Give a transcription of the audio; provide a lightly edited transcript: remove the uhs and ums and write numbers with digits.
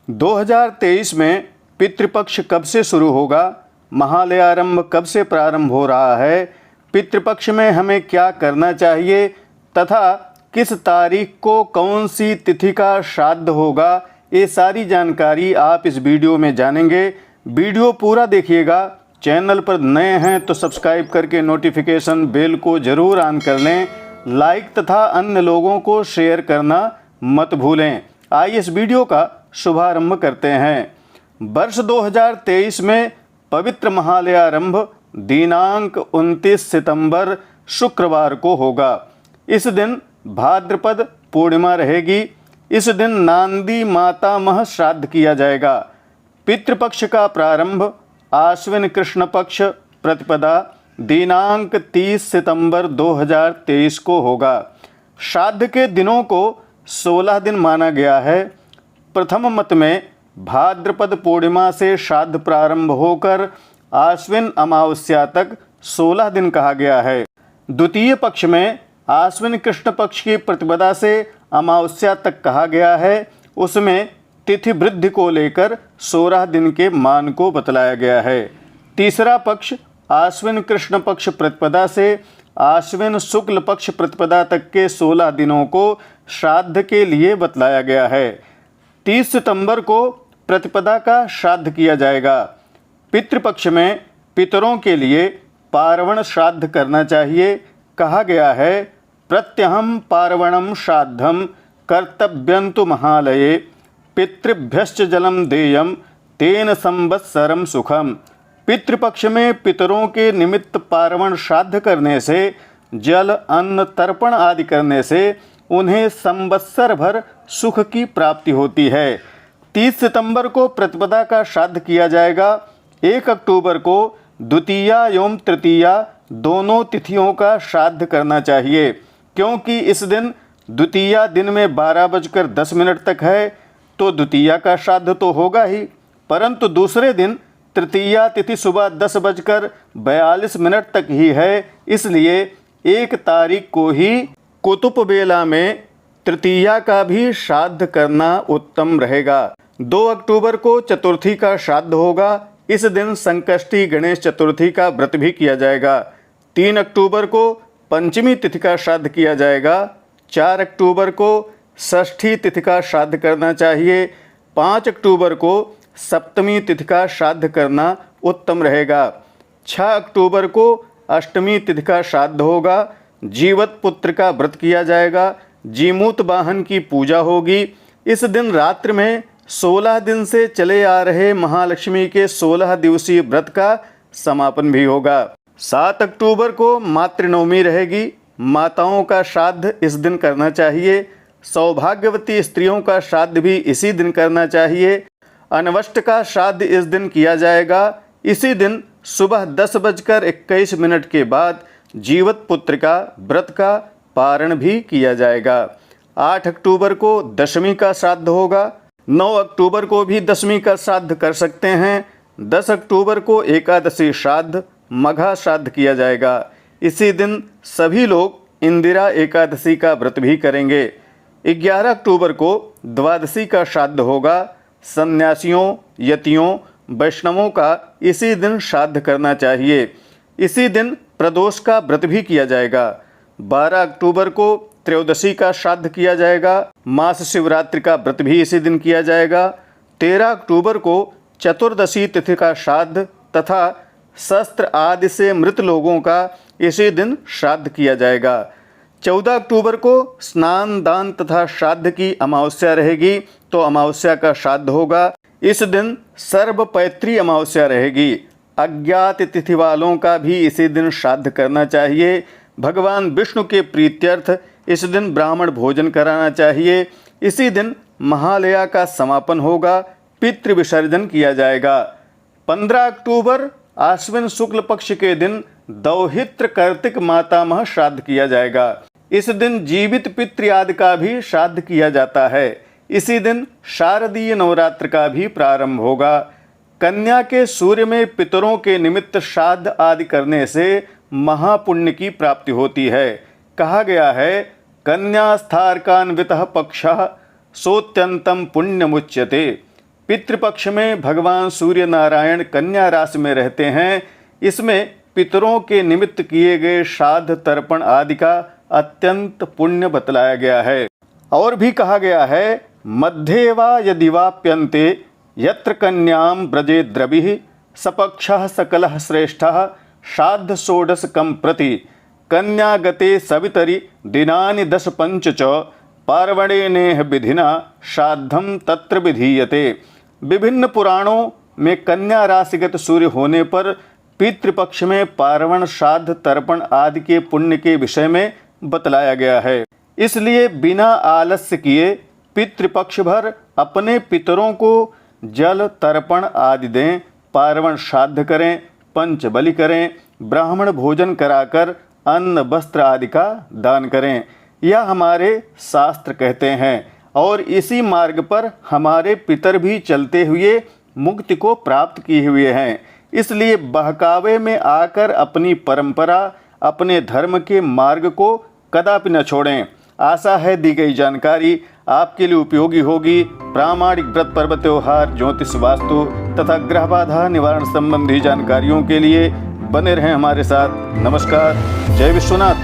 2023 में पितृपक्ष कब से शुरू होगा, महालयारंभ कब से प्रारंभ हो रहा है, पितृपक्ष में हमें क्या करना चाहिए तथा किस तारीख को कौन सी तिथि का श्राद्ध होगा, ये सारी जानकारी आप इस वीडियो में जानेंगे। वीडियो पूरा देखिएगा। चैनल पर नए हैं तो सब्सक्राइब करके नोटिफिकेशन बेल को ज़रूर ऑन कर लें। लाइक तथा अन्य लोगों को शेयर करना मत भूलें। आइए इस वीडियो का शुभारंभ करते हैं। वर्ष 2023 में पवित्र महालयारंभ दिनांक 29 सितंबर शुक्रवार को होगा। इस दिन भाद्रपद पूर्णिमा रहेगी। इस दिन नांदी मातामह श्राद्ध किया जाएगा। पितृपक्ष का प्रारंभ आश्विन कृष्ण पक्ष प्रतिपदा दिनांक 30 सितंबर 2023 को होगा। श्राद्ध के दिनों को 16 दिन माना गया है। प्रथम मत में भाद्रपद पूर्णिमा से श्राद्ध प्रारंभ होकर आश्विन अमावस्या तक 16 दिन कहा गया है। द्वितीय पक्ष में आश्विन कृष्ण पक्ष की प्रतिपदा से अमावस्या तक कहा गया है। उसमें तिथि वृद्धि को लेकर 16 दिन के मान को बतलाया गया है। तीसरा पक्ष आश्विन कृष्ण पक्ष प्रतिपदा से आश्विन शुक्ल पक्ष प्रतिपदा तक के 16 दिनों को श्राद्ध के लिए बतलाया गया है। 30 सितंबर को प्रतिपदा का श्राद्ध किया जाएगा। पितृपक्ष में पितरों के लिए पार्वण श्राद्ध करना चाहिए। कहा गया है प्रत्यहम पार्वणम श्राद्धम कर्तव्यंतु महालये पितृभ्यश्च जलम देयम तेन संवत्सरम सुखम। पितृपक्ष में पितरों के निमित्त पार्वण श्राद्ध करने से, जल अन्न तर्पण आदि करने से उन्हें संवत्सर भर सुख की प्राप्ति होती है। 30 सितंबर को प्रतिपदा का श्राद्ध किया जाएगा। 1 अक्टूबर को द्वितीया एवं तृतीया दोनों तिथियों का श्राद्ध करना चाहिए, क्योंकि इस दिन द्वितीया दिन में 12:10 तक है तो द्वितीया का श्राद्ध तो होगा ही, परंतु दूसरे दिन तृतीया तिथि सुबह 10:42 तक ही है। इसलिए 1 तारीख को ही कुतुब बेला में तृतीया का भी श्राद्ध करना उत्तम रहेगा। 2 अक्टूबर को चतुर्थी का श्राद्ध होगा। इस दिन संकष्टी गणेश चतुर्थी का व्रत भी किया जाएगा। 3 अक्टूबर को पंचमी तिथि का श्राद्ध किया जाएगा। 4 अक्टूबर को षष्ठी तिथि का श्राद्ध करना चाहिए। 5 अक्टूबर को सप्तमी तिथि का श्राद्ध करना उत्तम रहेगा। 6 अक्टूबर को अष्टमी तिथि का श्राद्ध होगा। जीवत पुत्र का व्रत किया जाएगा। जीमूत वाहन की पूजा होगी। इस दिन रात्रि में 16 दिन से चले आ रहे महालक्ष्मी के 16 दिवसीय व्रत का समापन भी होगा। 7 अक्टूबर को मातृनवमी रहेगी। माताओं का श्राद्ध इस दिन करना चाहिए। सौभाग्यवती स्त्रियों का श्राद्ध भी इसी दिन करना चाहिए। अनवष्ट का श्राद्ध इस दिन किया जाएगा। इसी दिन सुबह 10:21 के बाद जीवत पुत्र का व्रत का पारण भी किया जाएगा। 8 अक्टूबर को दशमी का श्राद्ध होगा। 9 अक्टूबर को भी दशमी का श्राद्ध कर सकते हैं। 10 अक्टूबर को एकादशी श्राद्ध मघा श्राद्ध किया जाएगा। इसी दिन सभी लोग इंदिरा एकादशी का व्रत भी करेंगे। 11 अक्टूबर को द्वादशी का श्राद्ध होगा। सन्यासियों, यतियों, वैष्णवों का इसी दिन श्राद्ध करना चाहिए। इसी दिन प्रदोष का व्रत भी किया जाएगा। 12 अक्टूबर को त्रयोदशी का श्राद्ध किया जाएगा। मास शिवरात्रि का व्रत भी इसी दिन किया जाएगा। 13 अक्टूबर को चतुर्दशी तिथि का श्राद्ध तथा शस्त्र आदि से मृत लोगों का इसी दिन श्राद्ध किया जाएगा। 14 अक्टूबर को स्नान दान तथा श्राद्ध की अमावस्या रहेगी तो अमावस्या का श्राद्ध होगा। इस दिन सर्वपैत्री अमावस्या रहेगी। अज्ञात तिथि वालों का भी इसी दिन श्राद्ध करना चाहिए। भगवान विष्णु के प्रीत्यर्थ इस दिन ब्राह्मण भोजन कराना चाहिए। इसी दिन महालया का समापन होगा। पितृ विसर्जन किया जाएगा। 15 अक्टूबर आश्विन शुक्ल पक्ष के दिन दौहित्र कार्तिक मातामह श्राद्ध किया जाएगा। इस दिन जीवित पितृ आदि का भी श्राद्ध किया जाता है। इसी दिन शारदीय नवरात्र का भी प्रारंभ होगा। कन्या के सूर्य में पितरों के निमित्त श्राद्ध आदि करने से महापुण्य की प्राप्ति होती है। कहा गया है कन्यास्थार्कान्वितः पक्षः सोत्यंतम पुण्यमुच्यते। पितृपक्ष में भगवान सूर्य नारायण कन्या राशि में रहते हैं। इसमें पितरों के निमित्त किए गए श्राद्ध तर्पण आदि का अत्यंत पुण्य बतलाया गया है। और भी कहा गया है, मध्ये वा यदि वाप्यन्ते यत्र कन्याम ब्रजे द्रविः सपक्षः सकलः श्रेष्ठः श्राद्ध षोडशकं प्रति कन्यागते सवितरि दिनानि 10 पंच च पार्वणेनेह विधिना श्राद्धम तत्र विधीयते। विभिन्न पुराणों में कन्या राशिगत सूर्य होने पर पितृपक्ष में पार्वण श्राद्ध तर्पण आदि के पुण्य के विषय में बतलाया गया है। इसलिए बिना आलस्य किए पितृपक्ष भर अपने पितरों को जल तर्पण आदि दें, पार्वण श्राद्ध करें, पंच बलि करें, ब्राह्मण भोजन कराकर अन्न वस्त्र आदि का दान करें। यह हमारे शास्त्र कहते हैं और इसी मार्ग पर हमारे पितर भी चलते हुए मुक्ति को प्राप्त किए हुए हैं। इसलिए बहकावे में आकर अपनी परंपरा, अपने धर्म के मार्ग को कदापि न छोड़ें। आशा है दी गई जानकारी आपके लिए उपयोगी होगी। प्रामाणिक व्रत पर्व त्योहार, ज्योतिष, वास्तु तथा ग्रह बाधा निवारण संबंधी जानकारियों के लिए बने रहें हमारे साथ। नमस्कार। जय विश्वनाथ।